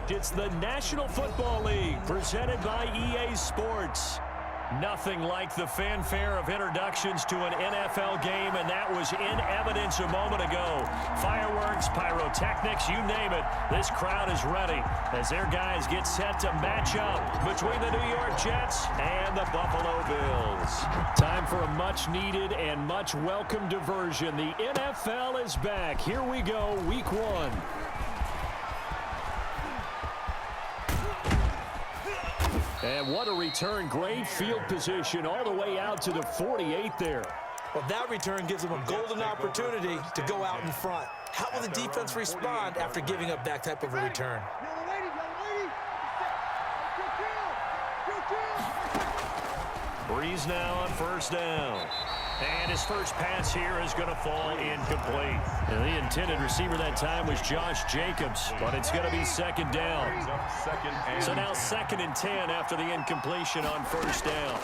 It's the National Football League presented by EA Sports. Nothing like the fanfare of introductions to an NFL game, and that was in evidence a moment ago. Fireworks, pyrotechnics, you name it. This crowd is ready as their guys get set to match up between the New York Jets and the Buffalo Bills. Time for a much-needed and much-welcome diversion. The NFL is back. Here we go, Week 1. And what a return. Great field position all the way out to the 48 there. Well, that return gives them a golden opportunity to go out in front. How will the defense respond after giving up that type of a return? Breeze now on first down. And his first pass here is going to fall incomplete. And the intended receiver that time was Josh Jacobs, but it's going to be second down. So now 2nd and 10 after the incompletion on first down.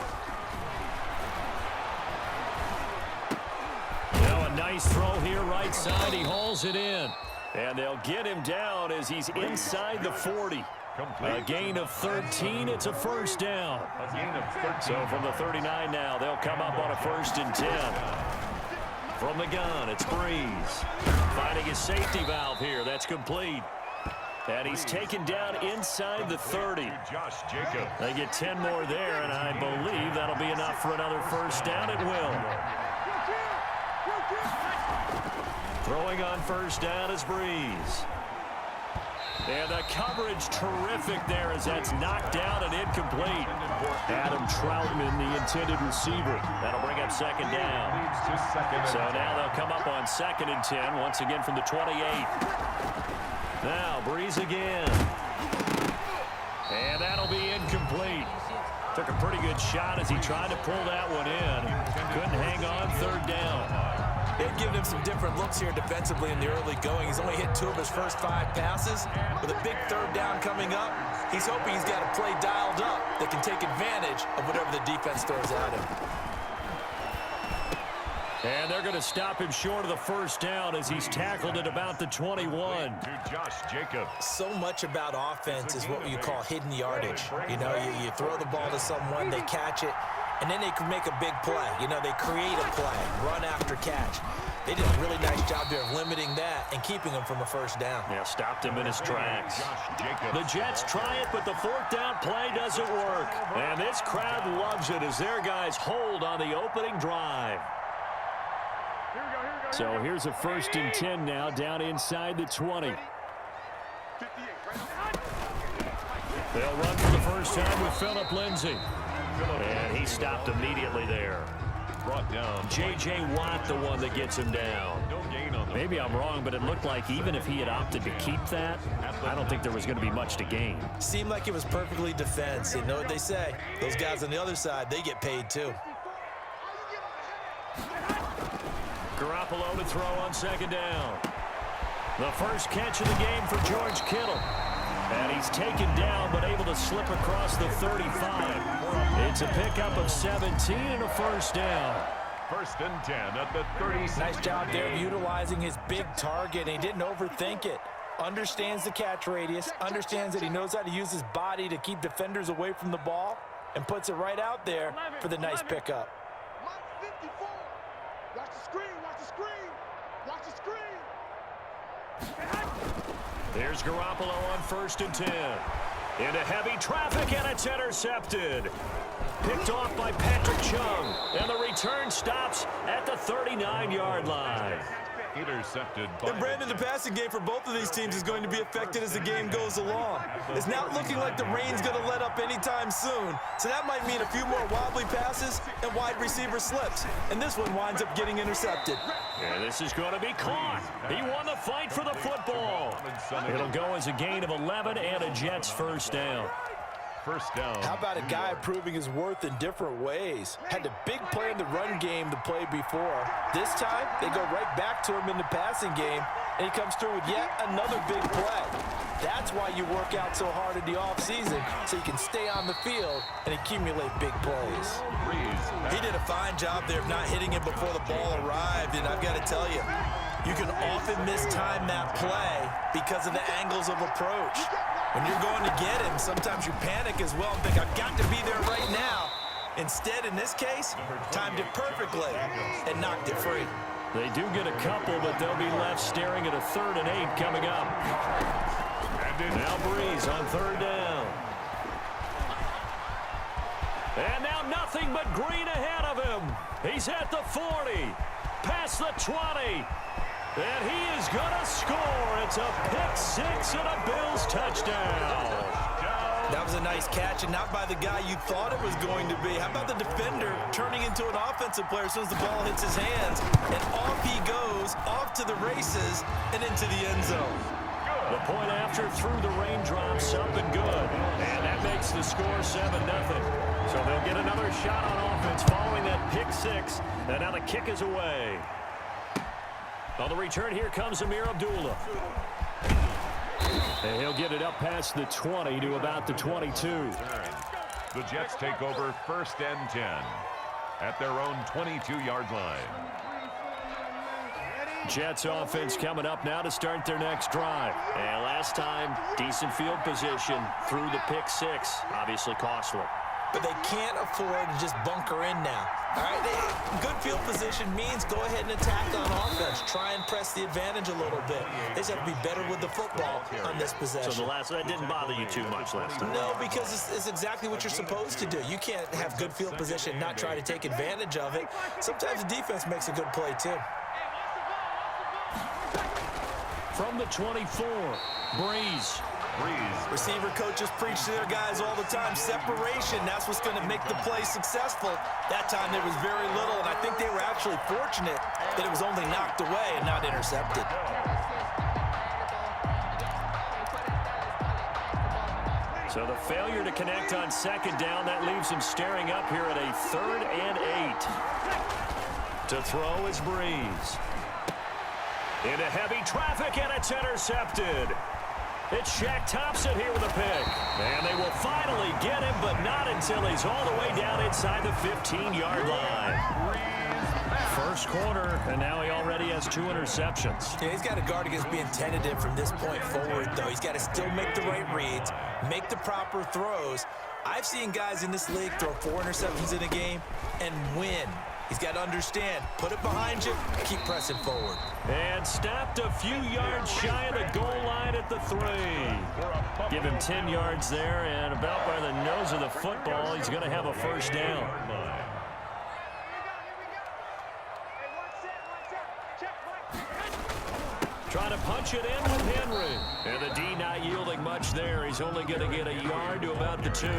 Now a nice throw here right side. He hauls it in. And they'll get him down as he's inside the 40. A gain of 13. It's a first down. So from the 39 now, they'll come up on a 1st and 10. From the gun, it's Breeze. Finding his safety valve here. That's complete. And he's taken down inside the 30. They get 10 more there, and I believe that'll be enough for another first down. It will. Throwing on first down is Breeze. And the coverage terrific there as that's knocked down and incomplete. Adam Troutman, the intended receiver. That'll bring up second down. So now they'll come up on 2nd and 10, once again from the 28. Now Breeze again. And that'll be incomplete. Took a pretty good shot as he tried to pull that one in. Couldn't hang on, 3rd down. They've given him some different looks here defensively in the early going. He's only hit 2 of his first 5 passes. With a big 3rd down coming up, he's hoping he's got a play dialed up that can take advantage of whatever the defense throws at him. And they're going to stop him short of the first down as he's tackled at about the 21. So much about offense is what you call hidden yardage. You know, you throw the ball to someone, they catch it, and then they can make a big play. You know, they create a play, run after catch. They did a really nice job there of limiting that and keeping him from a first down. Yeah, stopped him in his tracks. The Jets try it, but the 4th down play doesn't work. And this crowd loves it as their guys hold on the opening drive. So here's a 1st and 10 now down inside the 20. They'll run for the first time with Phillip Lindsay. And he stopped immediately there. Brought down. J.J. Watt, the one that gets him down. Maybe I'm wrong, but it looked like even if he had opted to keep that, I don't think there was going to be much to gain. Seemed like it was perfectly defense. You know what they say. Those guys on the other side, they get paid too. Garoppolo to throw on 2nd down. The first catch of the game for George Kittle. And he's taken down but able to slip across the 35. It's a pickup of 17 and a first down. 1st and 10 at the 36. Nice job there of utilizing his big target. He didn't overthink it. Understands the catch radius. Understands that he knows how to use his body to keep defenders away from the ball. And puts it right out there for the nice pickup. Watch the screen, watch the screen, watch the screen. There's Garoppolo on 1st and 10. Into heavy traffic, and it's intercepted. Picked off by Patrick Chung. And the return stops at the 39-yard line. Intercepted. And Brandon, the passing game for both of these teams is going to be affected as the game goes along. It's not looking like the rain's going to let up anytime soon. So that might mean a few more wobbly passes and wide receiver slips. And this one winds up getting intercepted. And this is going to be caught. He won the fight for the football. It'll go as a gain of 11 and a Jets first down. First down. How about a guy proving his worth in different ways? Had a big play in the run game the play before. This time, they go right back to him in the passing game, and he comes through with yet another big play. That's why you work out so hard in the offseason, so you can stay on the field and accumulate big plays. He did a fine job there of not hitting it before the ball arrived, and I've got to tell you, you can often mistime that play because of the angles of approach. When you're going to get him, sometimes you panic as well and think, I've got to be there right now. Instead, in this case, timed it perfectly and knocked it free. They do get a couple, but they'll be left staring at a 3rd and 8 coming up. Now Breeze on 3rd down. And now nothing but green ahead of him. He's at the 40, past the 20. And he is going to score. It's a pick 6 and a Bills touchdown. That was a nice catch, and not by the guy you thought it was going to be. How about the defender turning into an offensive player as soon as the ball hits his hands, and off he goes, off to the races, and into the end zone. The point after through the raindrops, something good. And that makes the score 7-0. So they'll get another shot on offense following that pick 6, and now the kick is away. On the return, here comes Amir Abdullah. And he'll get it up past the 20 to about the 22. The Jets take over 1st and 10 at their own 22-yard line. Jets offense coming up now to start their next drive. And last time, decent field position through the pick 6. Obviously costly. But they can't afford to just bunker in now. All right, good field position means go ahead and attack on offense. Try and press the advantage a little bit. They just have to be better with the football on this possession. So that didn't bother you too much last time? No, because it's exactly what you're supposed to do. You can't have good field position and not try to take advantage of it. Sometimes the defense makes a good play, too. From the 24, Breeze. Receiver coaches preach to their guys all the time. Separation, that's what's going to make the play successful. That time there was very little, and I think they were actually fortunate that it was only knocked away and not intercepted. So the failure to connect on 2nd down, that leaves him staring up here at a 3rd and 8. To throw is Breeze. Into heavy traffic, and it's intercepted. It's Shaq Thompson here with a pick. And they will finally get him, but not until he's all the way down inside the 15-yard line. First quarter, and now he already has 2 interceptions. Yeah, he's got to guard against being tentative from this point forward, though. He's got to still make the right reads, make the proper throws. I've seen guys in this league throw 4 interceptions in a game and win. He's got to understand, put it behind you, keep pressing forward. And stopped a few yards shy of the goal line at the 3. Give him 10 yards there, and about by the nose of the football, he's going to have a first down. Trying to punch it in with Henry. And the D not yielding much there. He's only going to get a yard to about the 2.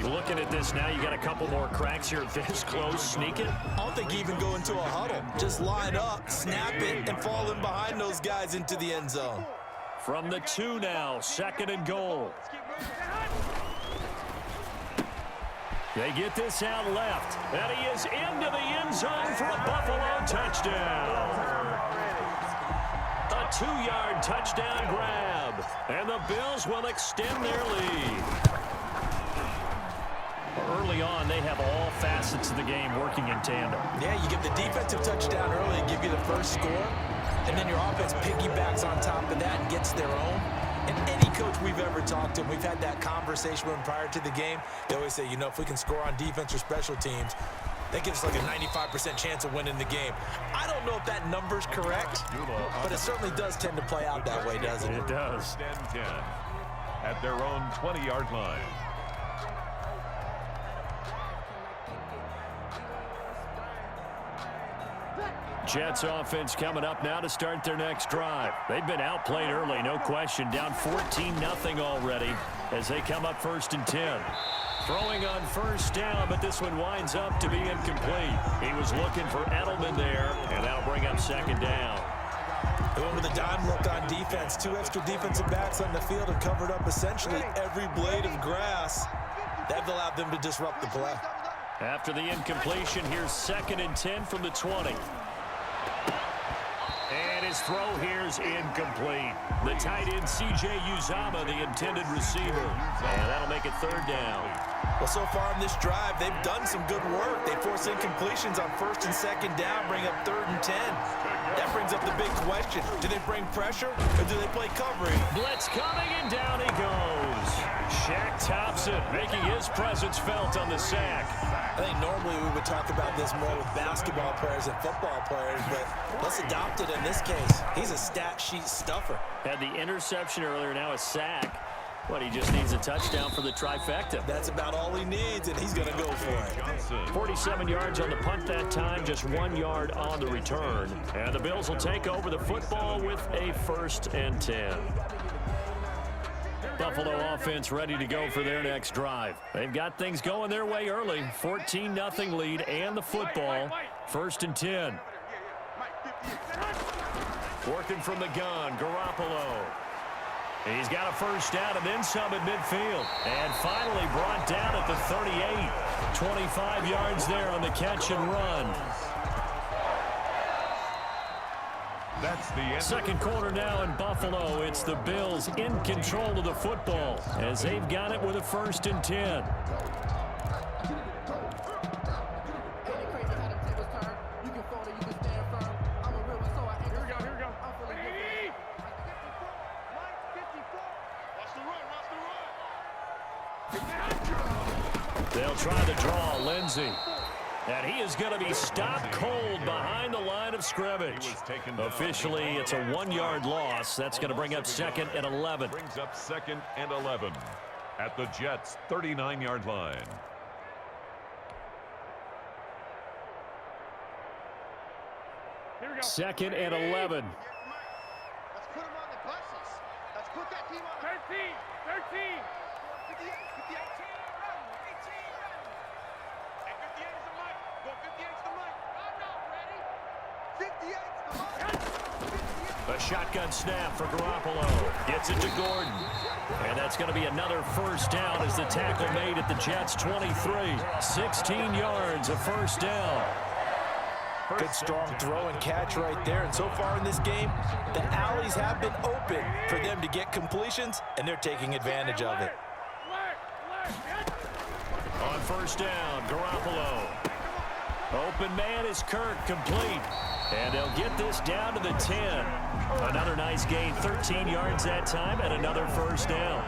Looking at this now, you got a couple more cracks here this close. Sneak it. I don't think you even go into a huddle. Just line up, snap it, and fall in behind those guys into the end zone. From the 2 now, 2nd and goal. They get this out left. And he is into the end zone for a Buffalo touchdown. A 2-yard touchdown grab. And the Bills will extend their lead. Early on, they have all facets of the game working in tandem. Yeah, you get the defensive touchdown early and give you the first score, and then your offense piggybacks on top of that and gets their own. And any coach we've ever talked to, we've had that conversation with them prior to the game, they always say, you know, if we can score on defense or special teams, that gives us like a 95% chance of winning the game. I don't know if that number's correct, but it certainly does tend to play out that way, doesn't it? It does. 10 at their own 20-yard line. Jets offense coming up now to start their next drive. They've been outplayed early, no question. Down 14-0 already as they come up 1st and 10. Throwing on first down, but this one winds up to be incomplete. He was looking for Edelman there, and that'll bring up 2nd down. They went with a dime look on defense. 2 extra defensive backs on the field and covered up essentially every blade of grass. That allowed them to disrupt the play. After the incompletion, here's 2nd and 10 from the 20. And his throw here is incomplete. The tight end, C.J. Uzama, the intended receiver. And that'll make it 3rd down. Well, so far in this drive, they've done some good work. They force incompletions on 1st and 2nd down, bring up 3rd and 10. That brings up the big question. Do they bring pressure or do they play covering? Blitz coming, and down he goes. Shaq Thompson making his presence felt on the sack. I think normally we would talk about this more with basketball players and football players, but let's adopt it in this case. He's a stat sheet stuffer. Had the interception earlier, now a sack. But he just needs a touchdown for the trifecta. That's about all he needs, and he's going to go for it. Johnson. 47 yards on the punt that time, just 1 yard on the return. And the Bills will take over the football with a 1st and 10. Buffalo offense ready to go for their next drive. They've got things going their way early. 14-0 lead and the football. 1st and 10. Working from the gun, Garoppolo. He's got a 1st down and then some at midfield. And finally brought down at the 38. 25 yards there on the catch and run. That's the end. Second quarter now in Buffalo. It's the Bills in control of the football as they've got it with a 1st and 10. They'll try to draw Lindsey. And he is going to be stopped cold behind the line of scrimmage. Officially, it's a 1-yard loss. That's going to bring up 2nd and 11. Brings up 2nd and 11 at the Jets' 39-yard line. Here we go. 2nd and 11. Let's put him on the buses. Let's put that team on 13. 58. 58. 18. And 58 is the mic. Go 58 is the mic. I'm not ready. 58 is the mic. A shotgun snap for Garoppolo. Gets it to Gordon. And that's going to be another 1st down as the tackle made at the Jets' 23. 16 yards, a 1st down. Good strong throw and catch right there. And so far in this game, the alleys have been open for them to get completions, and they're taking advantage of it. On 1st down, Garoppolo. Open man is Kirk, complete. And they'll get this down to the 10. Another nice gain, 13 yards that time, and another 1st down.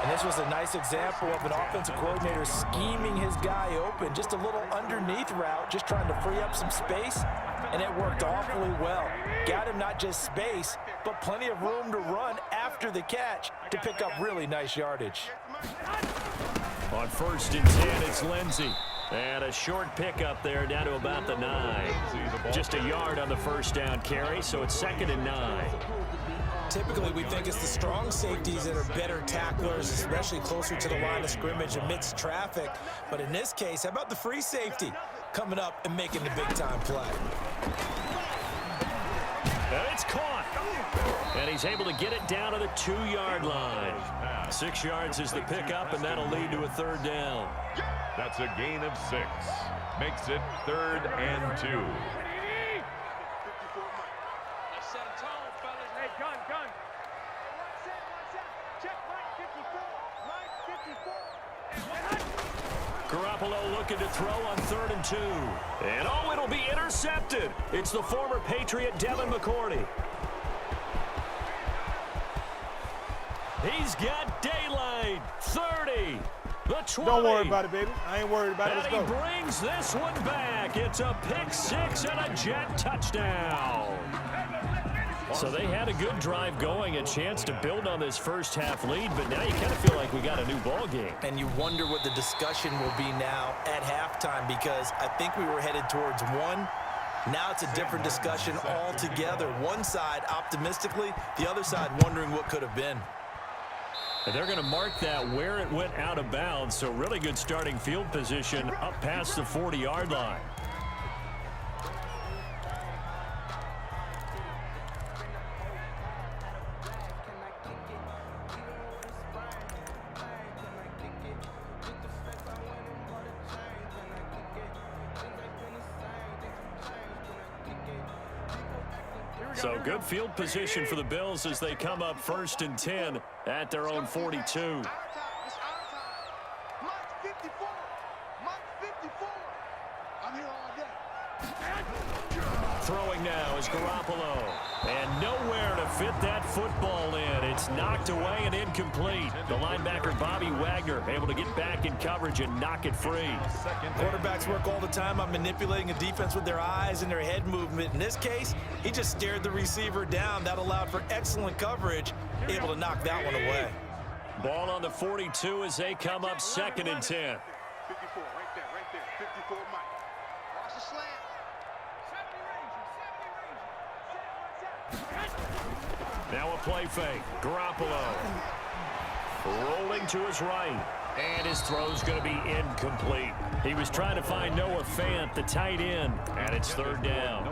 And this was a nice example of an offensive coordinator scheming his guy open. Just a little underneath route, just trying to free up some space, and it worked awfully well. Got him not just space, but plenty of room to run after the catch to pick up really nice yardage. On 1st and 10, it's Lindsey. And a short pickup there down to about the 9. Just a yard on the 1st down carry, so it's 2nd and 9. Typically, we think it's the strong safeties that are better tacklers, especially closer to the line of scrimmage amidst traffic. But in this case, how about the free safety coming up and making the big-time play? And it's caught. And he's able to get it down to the 2-yard line. 6 yards is the pickup, and that'll lead to a 3rd down. That's a gain of 6. Makes it 3rd and 2. Garoppolo looking to throw on 3rd and 2. And oh, it'll be intercepted. It's the former Patriot Devin McCourty. He's got daylight. 30. The 20. Don't worry about it, baby. I ain't worried about it. Let's go. And he brings this one back. It's a pick 6 and a Jet touchdown. So they had a good drive going, a chance to build on this first half lead, but now you kind of feel like we got a new ball game. And you wonder what the discussion will be now at halftime, because I think we were headed towards 1. Now it's a different discussion altogether. One side optimistically, the other side wondering what could have been. And they're going to mark that where it went out of bounds, so really good starting field position up past the 40-yard line. So good field position for the Bills as they come up 1st and 10 at their own 42. Throwing now is Garoppolo. And nowhere to fit that football in. It's knocked away and incomplete. The linebacker, Bobby Wagner, able to get back in coverage and knock it free. Quarterbacks work all the time on manipulating a defense with their eyes and their head movement. In this case, he just stared the receiver down. That allowed for excellent coverage, able to knock that one away. Ball on the 42 as they come up 2nd and 10. 54, right there, 54 Mike. Watch the slant. Now a play fake. Garoppolo rolling to his right. And his throw's going to be incomplete. He was trying to find Noah Fant, the tight end, and it's 3rd down.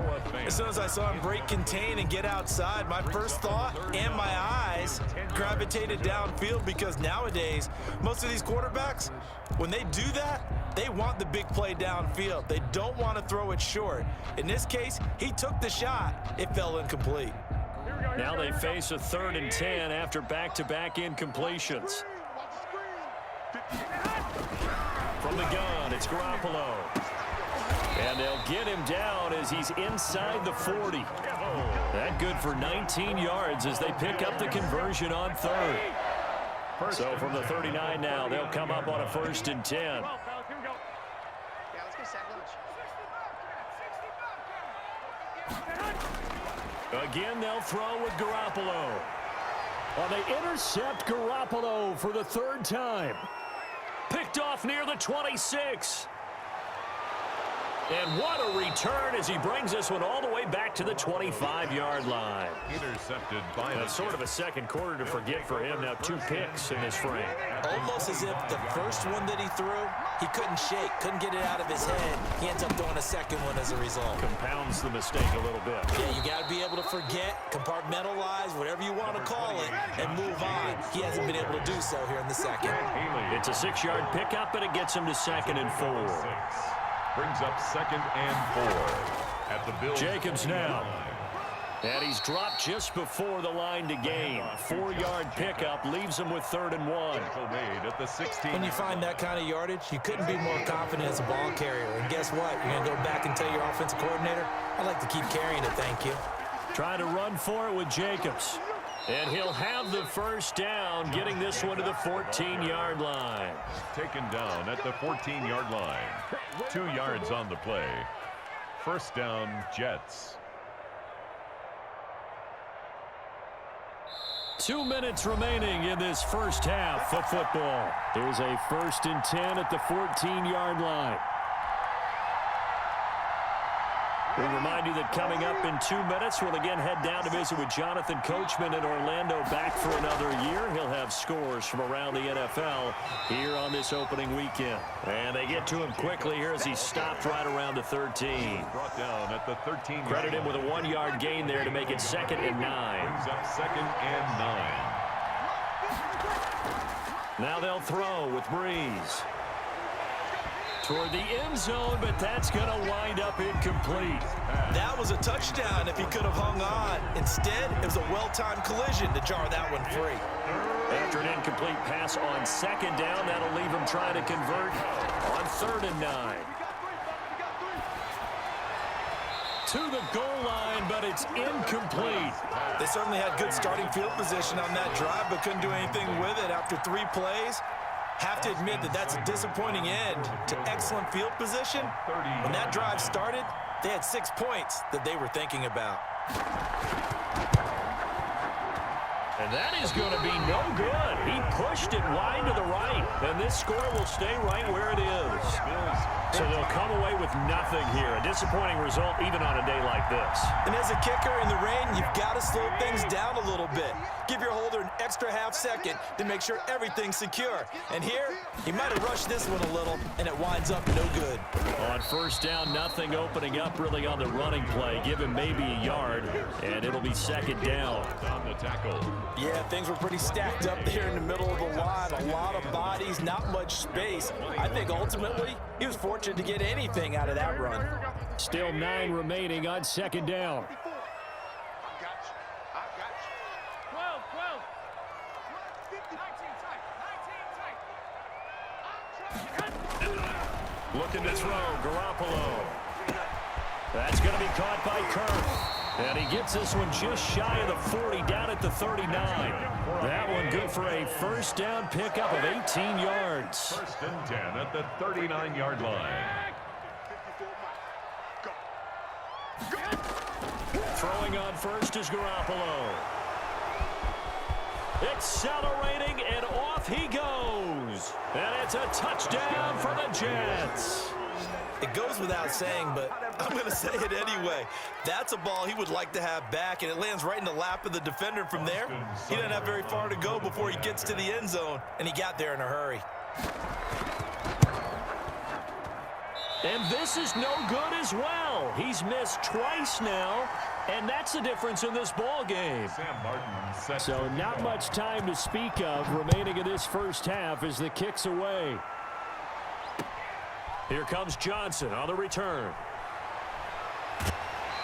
As soon as I saw him break contain and get outside, my first thought and my eyes gravitated downfield, because nowadays, most of these quarterbacks, when they do that, they want the big play downfield. They don't want to throw it short. In this case, he took the shot. It fell incomplete. Now they face a 3rd and 10 after back-to-back incompletions. From the gun, it's Garoppolo. And they'll get him down as he's inside the 40. That good for 19 yards as they pick up the conversion on 3rd. So from the 39 now, they'll come up on a 1st and 10. Yeah, let's get sack lunch. Again, they'll throw with Garoppolo. Well, they intercept Garoppolo for the 3rd time. Picked off near the 26. And what a return as he brings this one all the way back to the 25-yard line. Intercepted by That's sort of a second quarter to forget for him. Now 2 picks in this frame. Almost as if the first one that he threw, he couldn't shake, couldn't get it out of his head. He ends up throwing a second one as a result. Compounds the mistake a little bit. Yeah, you got to be able to forget, compartmentalize, whatever you want to call it, and move on. He hasn't been able to do so here in the second. It's a 6-yard pickup, and it gets him to 2nd and 4. Brings up 2nd and 4 at the Bills. Jacobs now. And he's dropped just before the line to gain. 4-yard pickup leaves him with 3rd and 1. Made at the 16. When you find that kind of yardage, you couldn't be more confident as a ball carrier. And guess what? You're going to go back and tell your offensive coordinator, I'd like to keep carrying it, thank you. Trying to run for it with Jacobs. And he'll have the 1st down, getting this one to the 14-yard line. Taken down at the 14-yard line. 2 yards on the play. 1st down, Jets. 2 minutes remaining in this first half of football. Here's a 1st and 10 at the 14-yard line. We remind you that coming up in 2 minutes, we'll again head down to visit with Jonathan Coachman in Orlando, back for another year. He'll have scores from around the NFL here on this opening weekend. And they get to him quickly here as he stopped right around the 13. Brought down at the 13. Credit him with a 1-yard gain there to make it 2nd and 9. Brings up 2nd and 9. Now they'll throw with Breeze. Toward the end zone, but that's going to wind up incomplete. That was a touchdown if he could have hung on. Instead, it was a well-timed collision to jar that one free. After an incomplete pass on 2nd down, that'll leave him trying to convert on 3rd and 9. To the goal line, but it's incomplete. They certainly had good starting field position on that drive, but couldn't do anything with it after 3 plays. Have to admit that that's a disappointing end to excellent field position. When that drive started, they had 6 points that they were thinking about. And that is going to be no good. He pushed it wide to the right, and this score will stay right where it is. So they'll come away with nothing here. A disappointing result even on a day like this. And as a kicker in the rain, you've got to slow things down a little bit. Give your holder an extra half second to make sure everything's secure. And here, he might have rushed this one a little, and it winds up no good. On 1st down, nothing opening up really on the running play. Give him maybe a yard, and it'll be 2nd down. On the tackle. Yeah, things were pretty stacked up there in the middle of the line. A lot of bodies, not much space. I think ultimately he was fortunate to get anything out of that run. Still 9 remaining on 2nd down. I got you. 12, 12. 19 tight. Looking to throw, Garoppolo. That's going to be caught by Kirk. And he gets this one just shy of the 40, down at the 39. That one good for a first down pickup of 18 yards. First and 10 at the 39-yard line. Throwing on first is Garoppolo. Accelerating, and off he goes. And it's a touchdown for the Jets. It goes without saying, but I'm going to say it anyway. That's a ball he would like to have back, and it lands right in the lap of the defender from there. He doesn't have very far to go before he gets to the end zone, and he got there in a hurry. And this is no good as well. He's missed twice now, and that's the difference in this ball game. So not much time to speak of remaining in this first half as the kick's away. Here comes Johnson on the return.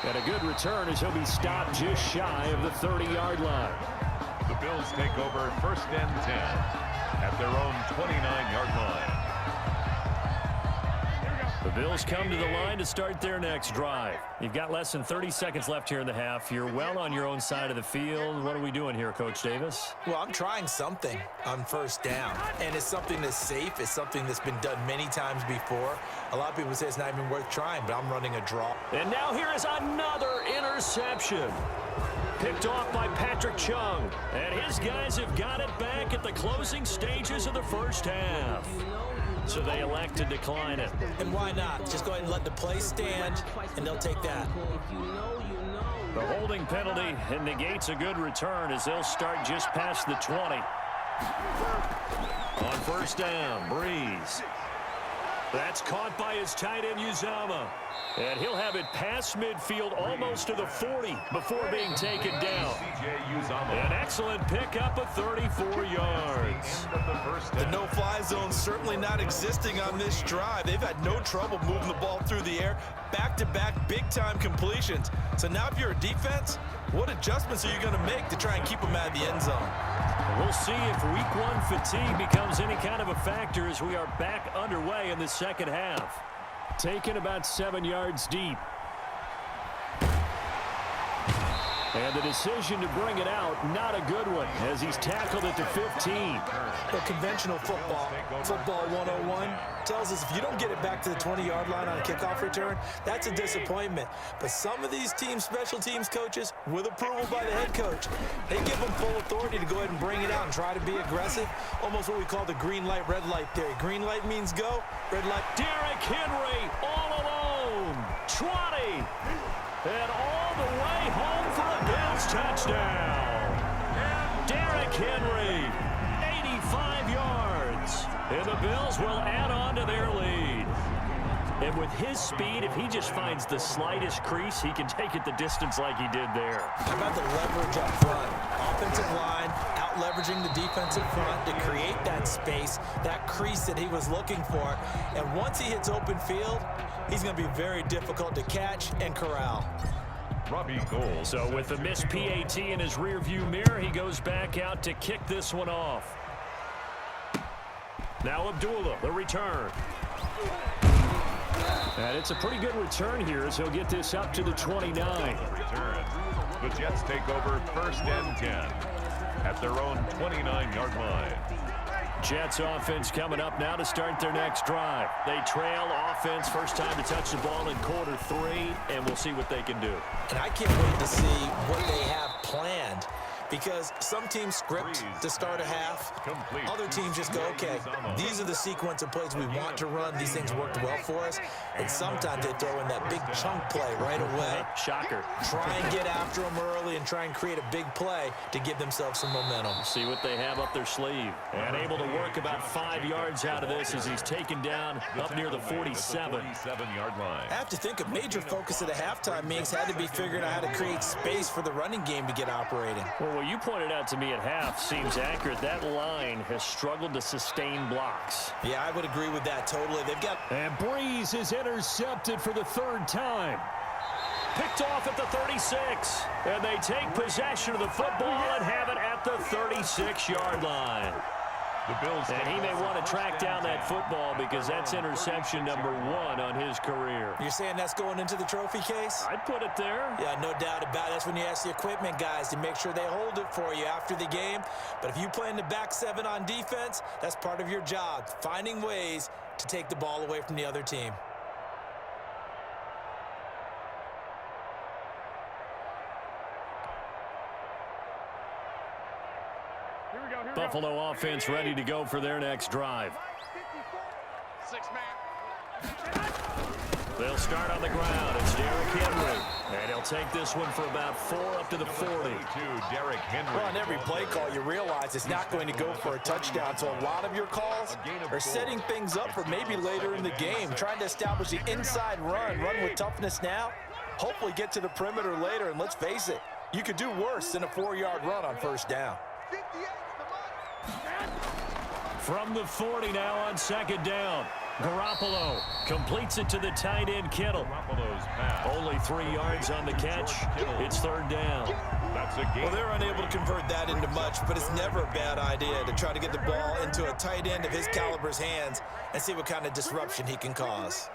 And a good return as he'll be stopped just shy of the 30-yard line. The Bills take over first and 10 at their own 29-yard line. The Bills come to the line to start their next drive. You've got less than 30 seconds left here in the half. You're well on your own side of the field. What are we doing here, Coach Davis? Well, I'm trying something on first down, and it's something that's safe. It's something that's been done many times before. A lot of people say it's not even worth trying, but I'm running a draw. And now here is another interception. Picked off by Patrick Chung. And his guys have got it back at the closing stages of the first half. So they elect to decline it. And why not? Just go ahead and let the play stand, and they'll take that. The holding penalty negates a good return as they'll start just past the 20. On first down, Breeze. That's caught by his tight end, Uzama. And he'll have it past midfield almost to the 40 before being taken down. An excellent pickup of 34 yards. The no-fly zone certainly not existing on this drive. They've had no trouble moving the ball through the air. Back-to-back big-time completions. So now if you're a defense, what adjustments are you going to make to try and keep them out of the end zone? We'll see if week one fatigue becomes any kind of a factor as we are back underway in the second half. Taken about 7 yards deep. And the decision to bring it out, not a good one, as he's tackled at the 15. Well, conventional football 101, tells us if you don't get it back to the 20-yard line on a kickoff return, that's a disappointment. But some of these special teams coaches, with approval by the head coach, they give them full authority to go ahead and bring it out and try to be aggressive, almost what we call the green light, red light theory. Green light means go, red light. Derrick Henry all alone, 20. And all the way home for a Bills touchdown. Derrick Henry, 85 yards. And the Bills will add on to their lead. And with his speed, if he just finds the slightest crease, he can take it the distance like he did there. How about the leverage up front? Offensive line out leveraging the defensive front to create that space, that crease that he was looking for. And once he hits open field, he's going to be very difficult to catch and corral. So with the missed PAT in his rearview mirror, he goes back out to kick this one off. Now Abdullah, the return. And it's a pretty good return here as he'll get this up to the 29. The Jets take over first and 10 at their own 29-yard line. Jets offense coming up now to start their next drive. They trail offense, first time to touch the ball in quarter 3, and we'll see what they can do. And I can't wait to see what they have planned, because some teams script to start a half. Other teams just go, okay, these are the sequence of plays we want to run. These things worked well for us. And sometimes they throw in that big chunk play right away. Shocker. Try and get after them early and try and create a big play to give themselves some momentum. See what they have up their sleeve. And able to work about 5 yards out of this as he's taken down up near the 47-yard line. I have to think a major focus of the halftime meetings had to be figuring out how to create space for the running game to get operating. Well, what you pointed out to me at half seems accurate. That line has struggled to sustain blocks. Yeah, I would agree with that totally. They've got... And Breeze is intercepted for the 3rd time. Picked off at the 36. And they take possession of the football and have it at the 36-yard line. The Bills. And he may want to track down that football because that's interception number 1 on his career. You're saying that's going into the trophy case? I'd put it there. Yeah, no doubt about it. That's when you ask the equipment guys to make sure they hold it for you after the game. But if you play in the back 7 on defense, that's part of your job, finding ways to take the ball away from the other team. Buffalo offense ready to go for their next drive. 6-man. They'll start on the ground. It's Derrick Henry. And he'll take this one for about 4 up to the 40. Derrick Henry. Well, on every play call, you realize it's not going to go for a touchdown. So a lot of your calls are setting things up for maybe later in the game, trying to establish the inside run with toughness now, hopefully get to the perimeter later. And let's face it, you could do worse than a 4-yard run on first down. From the 40 now on second down. Garoppolo completes it to the tight end, Kittle. Garoppolo's pass. Only 3 yards on the catch. It's third down. That's a game. Well, they're unable to convert that into much, but it's never a bad idea to try to get the ball into a tight end of his caliber's hands and see what kind of disruption he can cause.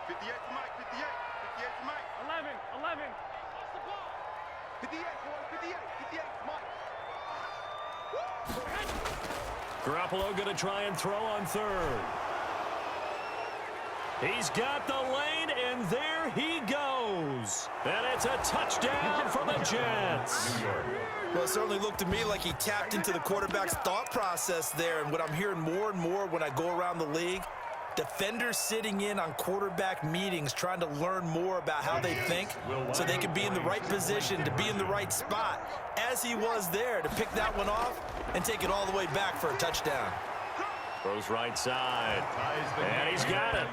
58 to Mike, 58. 58 to Mike. 11. Lost the ball. 58, boy, 58. 58 to Mike. Garoppolo going to try and throw on third. He's got the lane, and there he goes. And it's a touchdown for the Jets. Well, it certainly looked to me like he tapped into the quarterback's thought process there. And what I'm hearing more and more when I go around the league, defenders sitting in on quarterback meetings trying to learn more about how they think so they can be in the right position to be in the right spot, as he was there to pick that one off and take it all the way back for a touchdown. Throws right side, and he's got it.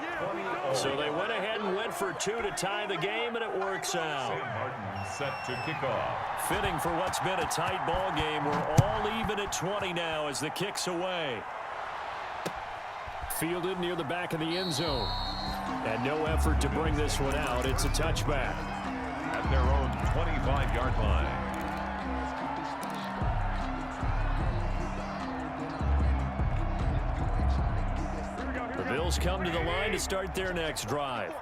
So they went ahead and went for 2 to tie the game, and it works out. Sam Martin set to kick off. Fitting for what's been a tight ball game. We're all even at 20 now as the kick's away. Fielded near the back of the end zone. And no effort to bring this one out. It's a touchback. At their own 25-yard line. The Bills come to the line to start their next drive.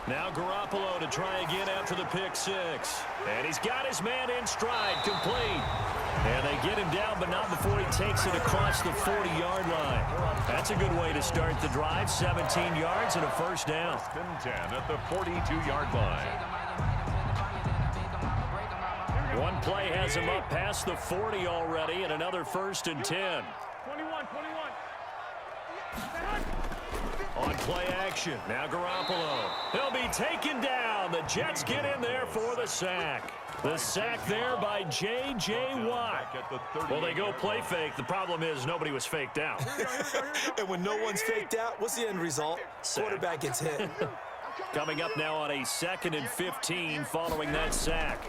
Now Garoppolo to try again after the pick six. And he's got his man in stride, complete. And they get him down, but not before he takes it across the 40-yard line. That's a good way to start the drive. 17 yards and a first down. 10 at the 42-yard line. One play has him up past the 40 already, and another 1st and 10. 21. On play action, now Garoppolo. He'll be taken down. The Jets get in there for the sack. The sack there by J.J. Watt. Well, they go play fake. The problem is nobody was faked out. And when no one's faked out, what's the end result? Quarterback gets hit. Coming up now on a 2nd and 15 following that sack.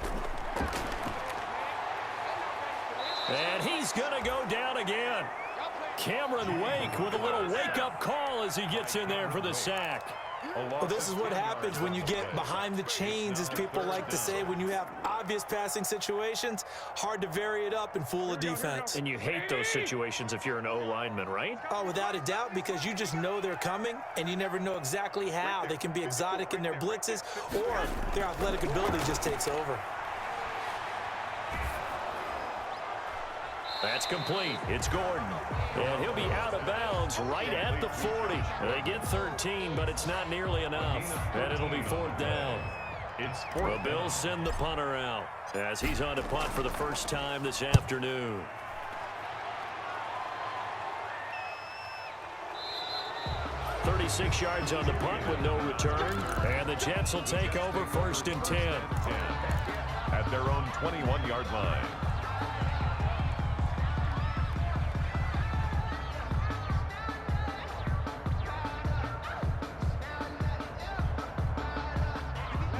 And he's going to go down again. Cameron Wake with a little wake-up call as he gets in there for the sack. Well, this is what happens when you get behind the chains, as people like to say. When you have obvious passing situations, hard to vary it up and fool a defense. And you hate those situations if you're an O-lineman, right? Oh, without a doubt, because you just know they're coming, and you never know exactly how. They can be exotic in their blitzes, or their athletic ability just takes over. That's complete. It's Gordon. And he'll be out of bounds right at the 40. They get 13, but it's not nearly enough. And it'll be 4th down. The Bills send the punter out as he's on to punt for the first time this afternoon. .36 yards on the punt with no return. And the Jets will take over 1st and 10. At their own 21-yard line.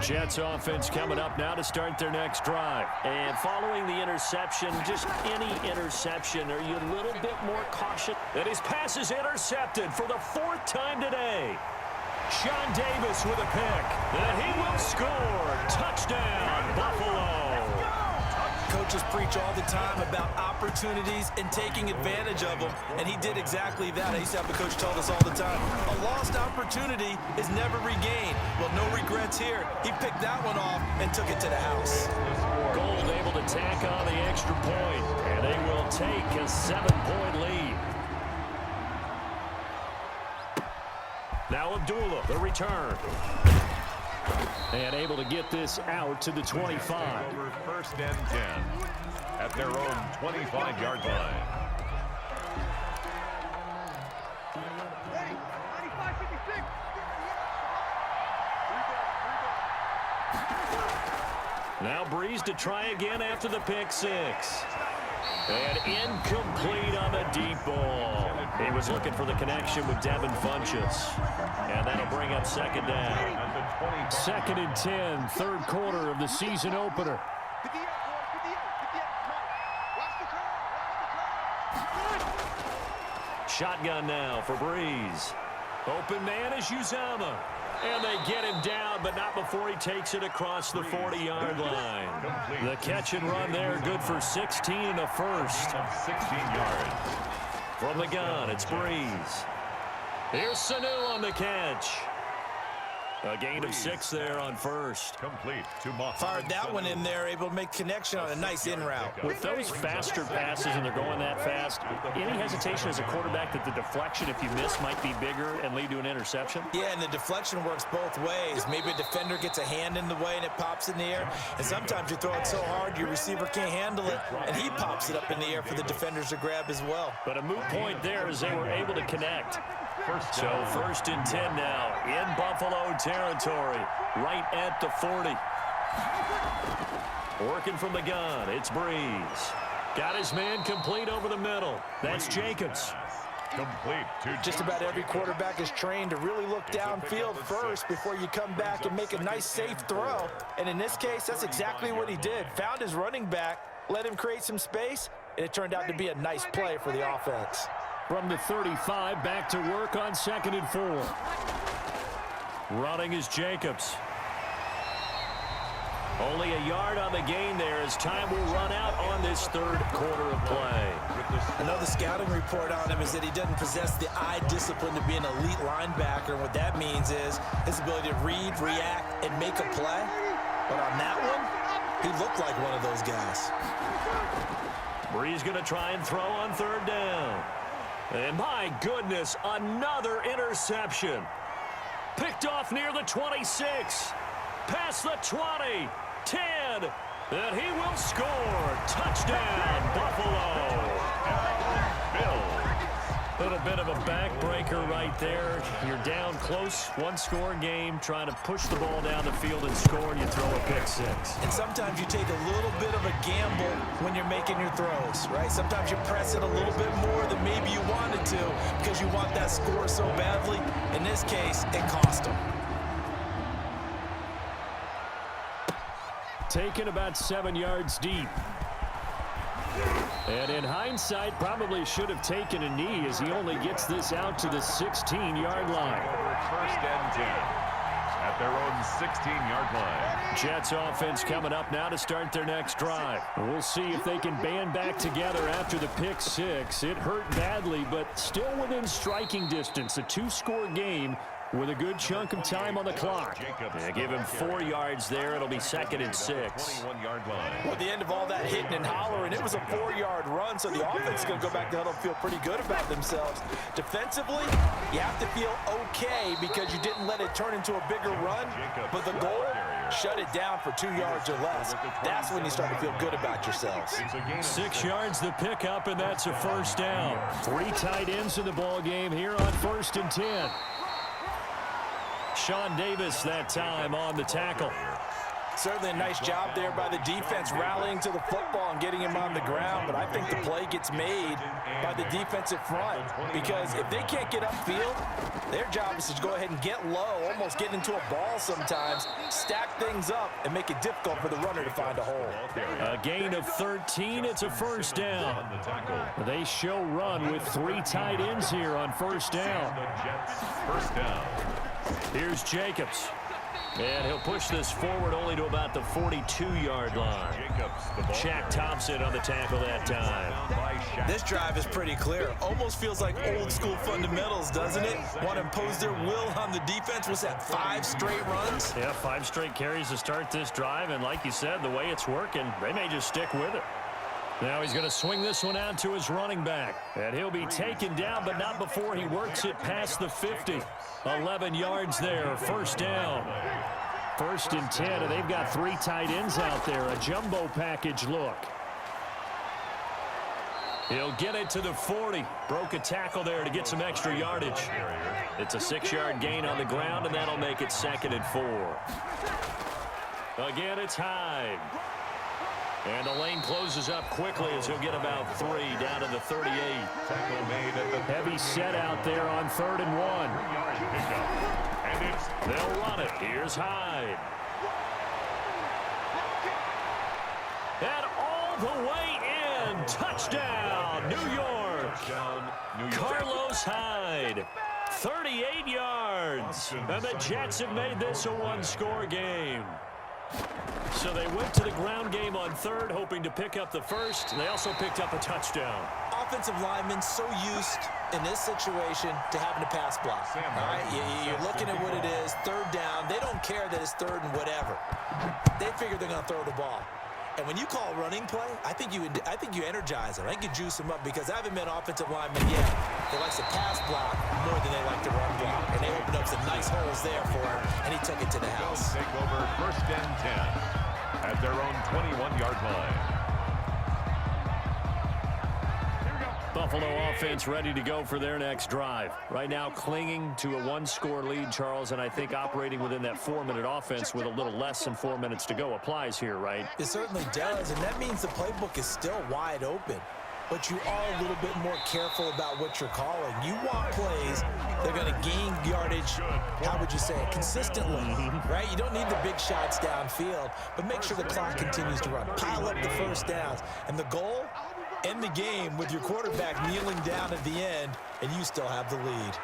Jets offense coming up now to start their next drive. And following the interception, just any interception, are you a little bit more cautious? And his pass is intercepted for the 4th time today. Sean Davis with a pick. And he will score. Touchdown, Buffalo. Coaches preach all the time about opportunities and taking advantage of them, and he did exactly that. I used to have a coach tell us all the time, a lost opportunity is never regained. Well, no regrets here. He picked that one off and took it to the house. Gold able to tack on the extra point, and they will take a 7-point lead. Now Abdullah, the return. And able to get this out to the 25. Over first and 10 at their own 25-yard line. Now Breeze to try again after the pick six. And incomplete on the deep ball. He was looking for the connection with Devin Funchess. And that'll bring up second down. Second and 10, third quarter of the season opener. Shotgun now for Breeze. Open man is Uzama. And they get him down, but not before he takes it across the 40-yard line. The catch and run there, good for 16 and a first. 16 yards. From the gun, it's Breeze. Here's Sanu on the catch. A gain of 6 there on first. Complete to Moffett. Fired that one in there, able to make connection on a nice in route. With those faster passes and they're going that fast, any hesitation as a quarterback that the deflection, if you miss, might be bigger and lead to an interception? Yeah, and the deflection works both ways. Maybe a defender gets a hand in the way and it pops in the air. And sometimes you throw it so hard your receiver can't handle it, and he pops it up in the air for the defenders to grab as well. But a moot point there as they were able to connect. So first and 10 now in Buffalo territory, right at the 40. Working from the gun, it's Breeze. Got his man complete over the middle. That's Jacobs. Complete to Just about every quarterback is trained to really look downfield first before you come back and make a nice, safe throw. And in this case, that's exactly what he did. Found his running back, let him create some space, and it turned out to be a nice play for the offense. From the 35, back to work on 2nd and 4. Running is Jacobs. Only a yard on the gain there as time will run out on this third quarter of play. Another scouting report on him is that he doesn't possess the eye discipline to be an elite linebacker. And what that means is his ability to read, react, and make a play. But on that one, he looked like one of those guys. Breeze going to try and throw on third down. And my goodness, another interception. Picked off near the 26. Past the 20. 10. And he will score. Touchdown, Buffalo. A little bit of a backbreaker right there. You're down close, one-score game, trying to push the ball down the field and score, and you throw a pick six. And sometimes you take a little bit of a gamble when you're making your throws, right? Sometimes you press it a little bit more than maybe you wanted to because you want that score so badly. In this case, it cost him. Taken about 7 yards deep. And in hindsight, probably should have taken a knee as he only gets this out to the 16-yard line. First and 10 at their own 16-yard line. Jets offense coming up now to start their next drive. We'll see if they can band back together after the pick six. It hurt badly, but still within striking distance. A 2-score game with a good chunk of time on the clock. Yeah, give him 4 yards there. It'll be 2nd and 6. 21-yard line. Well, at the end of all that hitting and hollering, it was a 4-yard run, so the offense is going to go back to huddle and feel pretty good about themselves. Defensively, you have to feel okay because you didn't let it turn into a bigger run, but the goal, shut it down for 2 yards or less. That's when you start to feel good about yourselves. 6 yards the pickup, and that's a first down. 3 tight ends in the ball game here on 1st and 10. Sean Davis that time on the tackle. Certainly a nice job there by the defense rallying to the football and getting him on the ground, but I think the play gets made by the defensive front because if they can't get upfield, their job is to go ahead and get low, almost get into a ball sometimes, stack things up, and make it difficult for the runner to find a hole. A gain of 13, it's a first down. They show run with 3 tight ends here on first down. The Jets first down. Here's Jacobs. And he'll push this forward only to about the 42-yard line. Shaq Thompson on the tackle that time. This drive is pretty clear. Almost feels like old-school fundamentals, doesn't it? Want to impose their will on the defense. Was that 5 straight runs? Yeah, 5 straight carries to start this drive. And like you said, the way it's working, they may just stick with it. Now he's going to swing this one out to his running back. And he'll be taken down, but not before he works it past the 50. 11 yards there, first down. 1st and 10, and they've got 3 tight ends out there. A jumbo package look. He'll get it to the 40. Broke a tackle there to get some extra yardage. It's a 6-yard gain on the ground, and that'll make it 2nd and 4. Again, it's Hyde. And the lane closes up quickly as he'll get about 3 down to the 38. Heavy set out there on 3rd and 1. And they'll run it. Here's Hyde. And all the way in. Touchdown, New York. Carlos Hyde. 38 yards. And the Jets have made this a 1-score game. So they went to the ground game on 3rd, hoping to pick up the 1st. They also picked up a touchdown. Offensive linemen so used in this situation to having to pass block. All right, you're looking at what it is, 3rd down. They don't care that it's 3rd and whatever. They figure they're going to throw the ball. And when you call running play, I think you energize them. I think you juice them up because I haven't met offensive linemen yet that likes to pass block more than they like to run block. And they opened up some nice holes there for him, and he took it to the house. Take over 1st and 10 at their own 21-yard line. Buffalo offense ready to go for their next drive. Right now clinging to a 1-score lead, Charles, and I think operating within that 4-minute offense with a little less than 4 minutes to go applies here, right? It certainly does, and that means the playbook is still wide open. But you are a little bit more careful about what you're calling. You want plays that are going to gain yardage, how would you say it, consistently, right? You don't need the big shots downfield, but make sure the clock continues to run. Pile up the first downs. And the goal? End the game with your quarterback kneeling down at the end, and you still have the lead.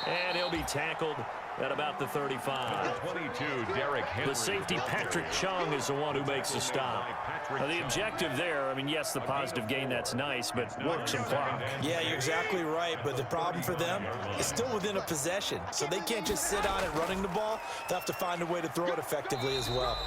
And he'll be tackled at about the 35. 22, Derrick Henry. The safety, Patrick Chung, is the one who makes the stop. Now, the objective there, I mean, yes, the positive gain, that's nice, but work some clock. Yeah, you're exactly right, but the problem for them is still within a possession, so they can't just sit on it running the ball. They'll have to find a way to throw it effectively as well.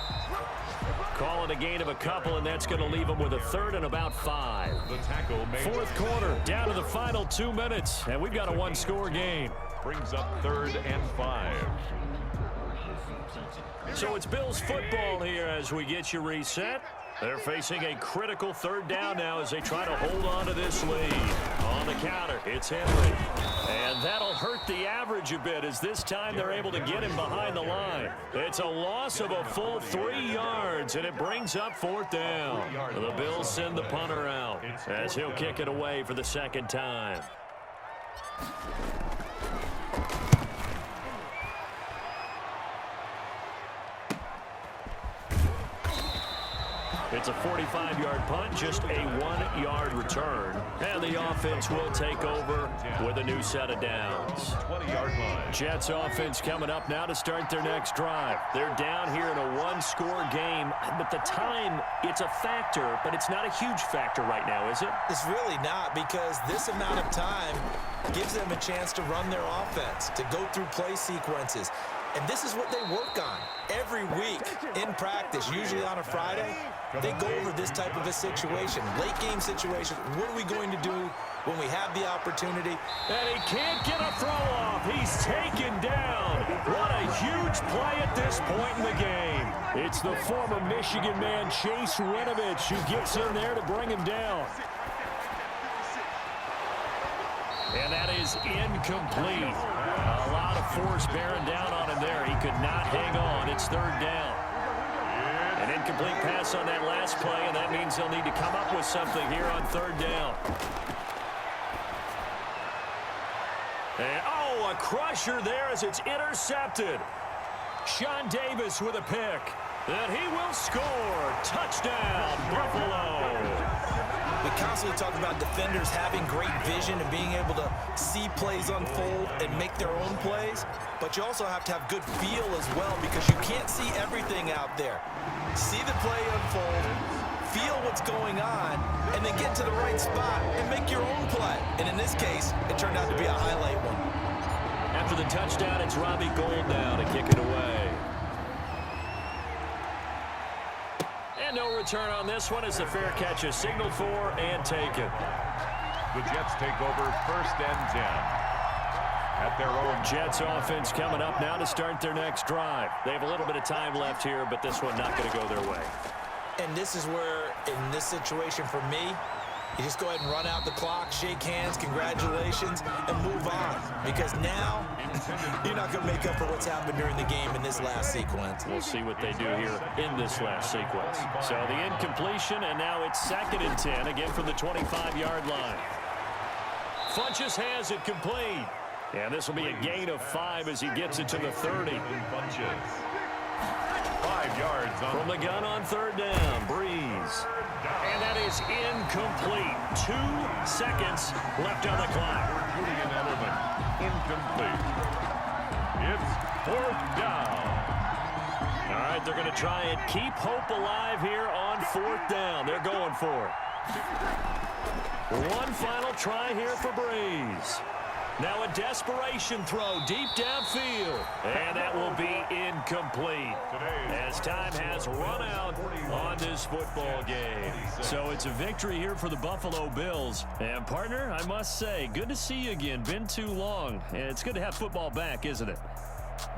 Call it a gain of a couple, and that's going to leave them with a 3rd and about 5. 4th quarter, down to the final 2 minutes, and we've got a 1-score game. Brings up 3rd and 5. So it's Bills football here as we get you reset. They're facing a critical 3rd down now as they try to hold on to this lead. On the counter, it's Henry. And that'll hurt the average a bit as this time they're able to get him behind the line. It's a loss of a full 3 yards, and it brings up 4th down. The Bills send the punter out as he'll kick it away for the 2nd time. It's a 45-yard punt, just a 1-yard return. And the offense will take over with a new set of downs. 20-yard line. Jets offense coming up now to start their next drive. They're down here in a 1-score game, but the time, it's a factor, but it's not a huge factor right now, is it? It's really not, because this amount of time gives them a chance to run their offense, to go through play sequences. And this is what they work on every week in practice, usually on a Friday. They go over this type of a situation, late game situation. What are we going to do when we have the opportunity? And he can't get a throw off. He's taken down. What a huge play at this point in the game. It's the former Michigan man, Chase Winovich, who gets in there to bring him down. And that is incomplete. A lot of force bearing down on him there. He could not hang on. It's 3rd down. An incomplete pass on that last play, and that means they'll need to come up with something here on 3rd down. And, oh, a crusher there as it's intercepted. Sean Davis with a pick. And he will score. Touchdown, Buffalo. We constantly talk about defenders having great vision and being able to see plays unfold and make their own plays, but you also have to have good feel as well because you can't see everything out there. See the play unfold, feel what's going on, and then get to the right spot and make your own play. And in this case, it turned out to be a highlight one. After the touchdown, it's Robbie Gould now to kick it away. And no return on this one as the fair catch is signaled for and taken. The Jets take over 1st and 10. At their own. Jets offense coming up now to start their next drive. They have a little bit of time left here, but this one not going to go their way. And this is where, in this situation for me, you just go ahead and run out the clock, shake hands, congratulations, and move on. Because now, you're not going to make up for what's happened during the game in this last sequence. We'll see what they do here in this last sequence. So the incompletion, and now it's 2nd and 10, again from the 25-yard line. Funchess has it complete. And this will be a gain of 5 as he gets it to the 30. 5 yards on from the gun on 3rd down. Breeze. And that is incomplete. 2 seconds left on the clock. Julian Edelman, incomplete. It's 4th down. All right, they're going to try and keep hope alive here on 4th down. They're going for it. One final try here for Breeze. Now a desperation throw deep downfield. And that will be incomplete as time has run out on this football game. So it's a victory here for the Buffalo Bills. And partner, I must say, good to see you again. Been too long. And it's good to have football back, isn't it?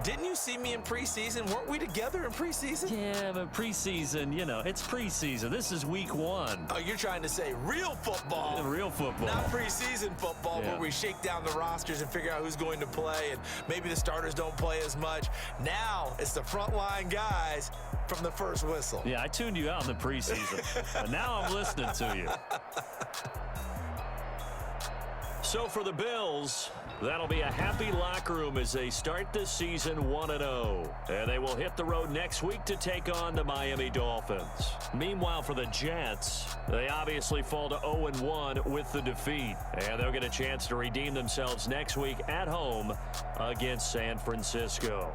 Didn't you see me in preseason? Weren't we together in preseason? Yeah, but preseason, you know, it's preseason. This is week 1. Oh, you're trying to say real football. Real football. Not preseason football where we shake down the rosters and figure out who's going to play, and maybe the starters don't play as much. Now it's the frontline guys from the first whistle. Yeah, I tuned you out in the preseason. But now I'm listening to you. So for the Bills, that'll be a happy locker room as they start this season 1-0. And they will hit the road next week to take on the Miami Dolphins. Meanwhile, for the Jets, they obviously fall to 0-1 with the defeat. And they'll get a chance to redeem themselves next week at home against San Francisco.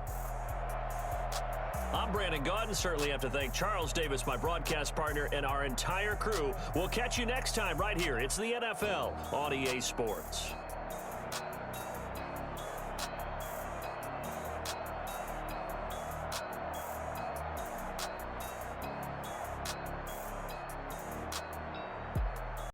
I'm Brandon Gaudin. Certainly have to thank Charles Davis, my broadcast partner, and our entire crew. We'll catch you next time right here. It's the NFL on EA Sports.